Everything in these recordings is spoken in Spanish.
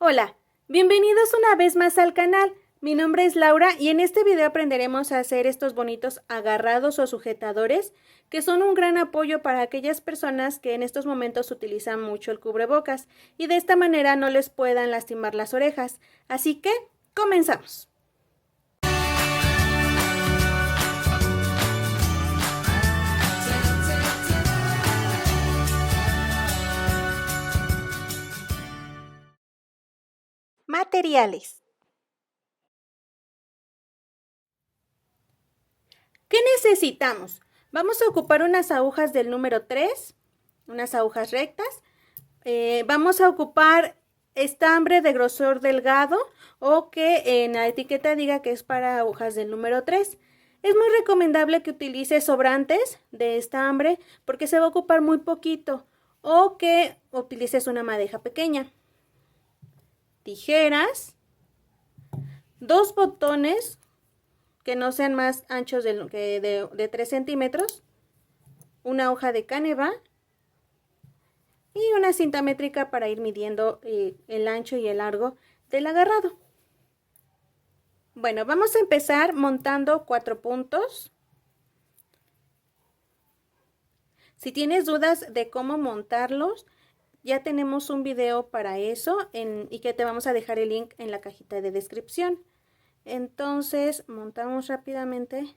Hola, bienvenidos una vez más al canal. Mi nombre es Laura y en este video aprenderemos a hacer estos bonitos agarrados o sujetadores que son un gran apoyo para aquellas personas que en estos momentos utilizan mucho el cubrebocas y de esta manera no les puedan lastimar las orejas. Así que, comenzamos. Materiales. ¿Qué necesitamos? Vamos a ocupar unas agujas del número 3, unas agujas rectas. Vamos a ocupar estambre de grosor delgado o que en la etiqueta diga que es para agujas del número 3. Es muy recomendable que utilices sobrantes de estambre porque se va a ocupar muy poquito o que utilices una madeja pequeña. Tijeras, dos botones que no sean más anchos de 3 centímetros, una hoja de caneva y una cinta métrica para ir midiendo el ancho y el largo del agarrado. Bueno, vamos a empezar montando 4 puntos. Si tienes dudas de cómo montarlos, ya tenemos un video para eso y que te vamos a dejar el link en la cajita de descripción. Entonces, montamos rápidamente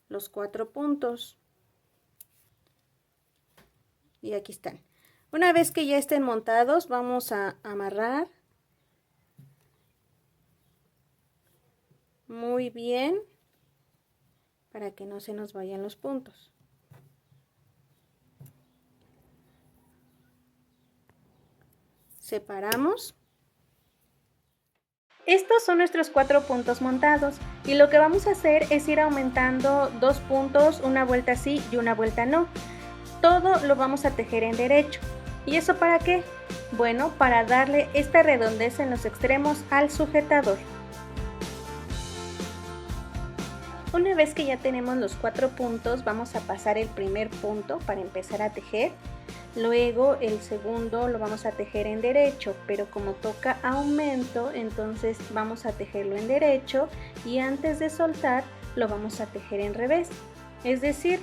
los 4 puntos. Y aquí están. Una vez que ya estén montados, vamos a amarrar muy bien para que no se nos vayan los puntos. Separamos. Estos son nuestros 4 puntos montados y lo que vamos a hacer es ir aumentando 2 puntos, una vuelta sí y una vuelta no. Todo lo vamos a tejer en derecho. ¿Y eso para qué? Bueno, para darle esta redondez en los extremos al sujetador. Una vez que ya tenemos los 4 puntos, vamos a pasar el primer punto para empezar a tejer. Luego el segundo lo vamos a tejer en derecho, pero como toca aumento, entonces vamos a tejerlo en derecho y antes de soltar lo vamos a tejer en revés. Es decir,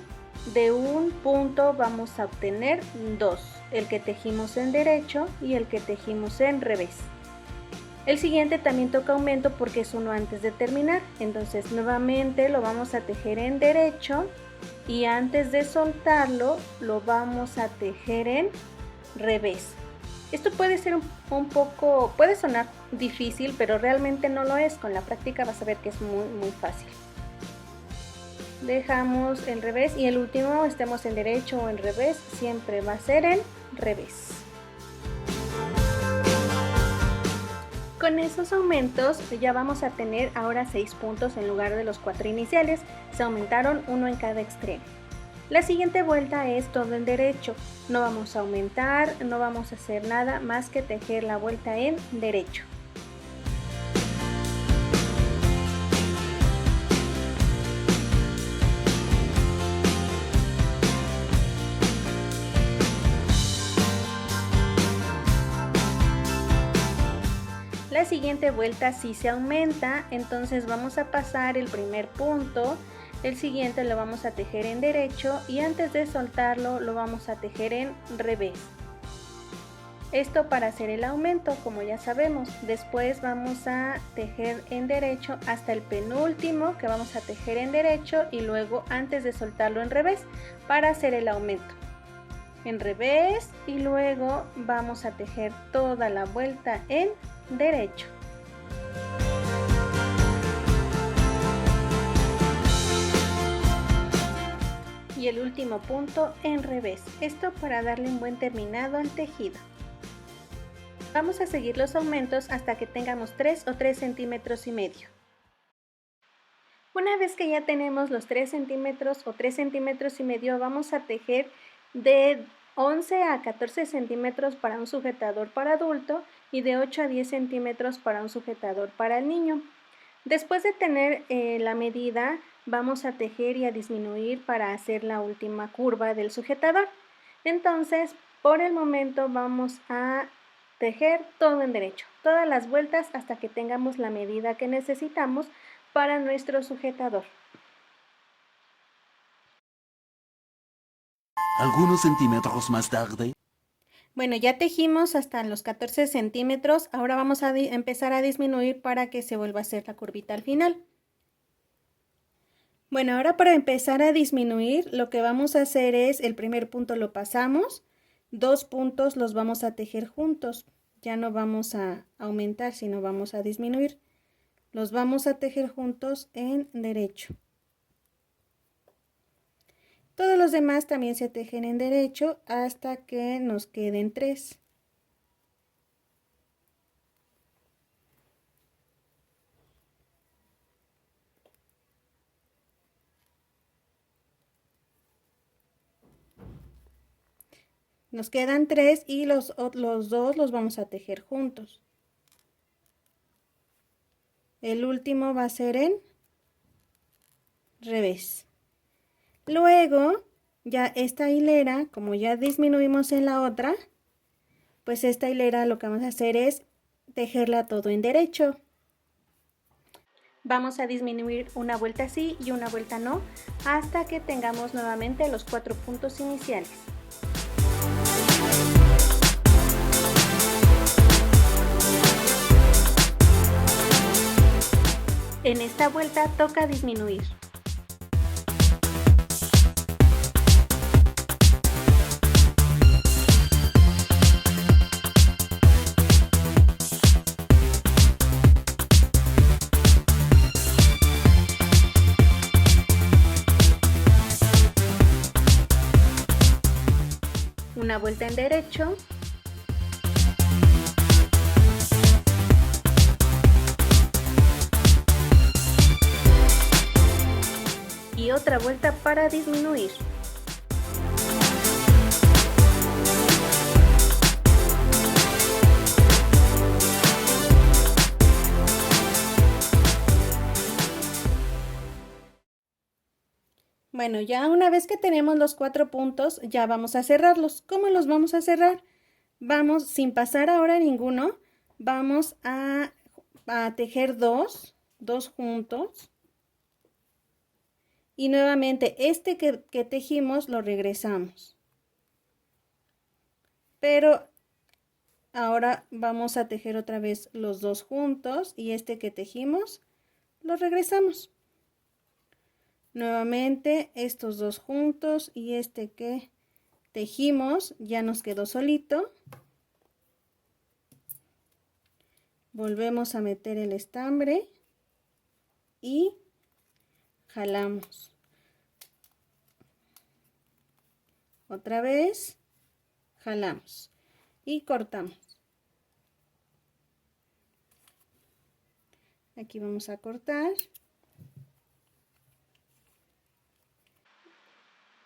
de un punto vamos a obtener 2, el que tejimos en derecho y el que tejimos en revés. El siguiente también toca aumento porque es uno antes de terminar, entonces nuevamente lo vamos a tejer en derecho y antes de soltarlo lo vamos a tejer en revés. Esto puede ser puede sonar difícil, pero realmente no lo es. Con la práctica vas a ver que es muy fácil. Dejamos el revés y el último, estemos en derecho o en revés, siempre va a ser en revés. Con esos aumentos ya vamos a tener ahora 6 puntos en lugar de los 4 iniciales, se aumentaron uno en cada extremo. La siguiente vuelta es todo en derecho, no vamos a aumentar, no vamos a hacer nada más que tejer la vuelta en derecho. La siguiente vuelta sí se aumenta, entonces vamos a pasar el primer punto, el siguiente lo vamos a tejer en derecho y antes de soltarlo lo vamos a tejer en revés. Esto para hacer el aumento, como ya sabemos. Después vamos a tejer en derecho hasta el penúltimo que vamos a tejer en derecho y luego antes de soltarlo en revés para hacer el aumento. En revés y luego vamos a tejer toda la vuelta en derecho. Y el último punto en revés, esto para darle un buen terminado al tejido. Vamos a seguir los aumentos hasta que tengamos 3 o 3 centímetros y medio. Una vez que ya tenemos los 3 centímetros o 3 centímetros y medio, vamos a tejer de 11 a 14 centímetros para un sujetador para adulto y de 8 a 10 centímetros para un sujetador para el niño. Después de tener la medida, vamos a tejer y a disminuir para hacer la última curva del sujetador. Entonces, por el momento vamos a tejer todo en derecho, todas las vueltas hasta que tengamos la medida que necesitamos para nuestro sujetador. Algunos centímetros más tarde. Bueno, ya tejimos hasta los 14 centímetros, ahora vamos a empezar a disminuir para que se vuelva a hacer la curvita al final. Bueno, ahora para empezar a disminuir, lo que vamos a hacer es, el primer punto lo pasamos, 2 puntos los vamos a tejer juntos, ya no vamos a aumentar, sino vamos a disminuir. Los vamos a tejer juntos en derecho. Todos los demás también se tejen en derecho hasta que nos queden 3. Nos quedan 3 y los 2 los vamos a tejer juntos. El último va a ser en revés. Luego, ya esta hilera, como ya disminuimos en la otra, pues esta hilera lo que vamos a hacer es tejerla todo en derecho. Vamos a disminuir una vuelta sí y una vuelta no, hasta que tengamos nuevamente los 4 puntos iniciales. En esta vuelta toca disminuir. Una vuelta en derecho. Y otra vuelta para disminuir. Bueno, ya una vez que tenemos los 4 puntos, ya vamos a cerrarlos. ¿Cómo los vamos a cerrar? Vamos, sin pasar ahora ninguno, vamos a tejer dos juntos. Y nuevamente este que tejimos lo regresamos. Pero ahora vamos a tejer otra vez los 2 juntos y este que tejimos lo regresamos. Nuevamente estos 2 juntos y este que tejimos ya nos quedó solito. Volvemos a meter el estambre y jalamos. Otra vez jalamos y cortamos. Aquí vamos a cortar.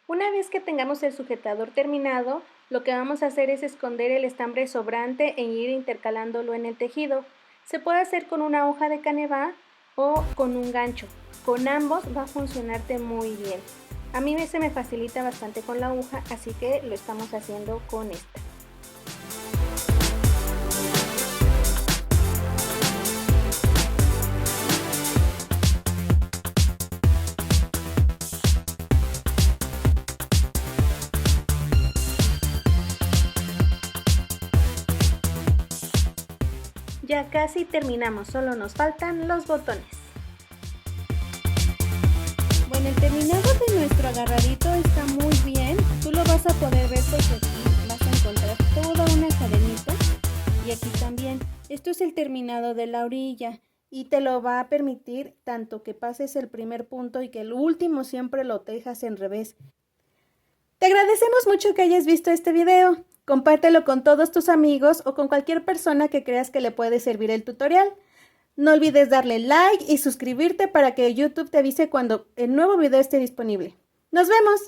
Una vez que tengamos el sujetador terminado, lo que vamos a hacer es esconder el estambre sobrante e ir intercalándolo en el tejido. Se puede hacer con una hoja de canevá o con un gancho. Con ambos va a funcionarte muy bien. A mí se me facilita bastante con la aguja, así que lo estamos haciendo con esta. Ya casi terminamos, solo nos faltan los botones. Bueno, el terminado de nuestro agarradito está muy bien. Tú lo vas a poder ver porque aquí vas a encontrar toda una cadenita y aquí también. Esto es el terminado de la orilla y te lo va a permitir tanto que pases el primer punto y que el último siempre lo tejas en revés. Te agradecemos mucho que hayas visto este video. Compártelo con todos tus amigos o con cualquier persona que creas que le puede servir el tutorial. No olvides darle like y suscribirte para que YouTube te avise cuando el nuevo video esté disponible. ¡Nos vemos!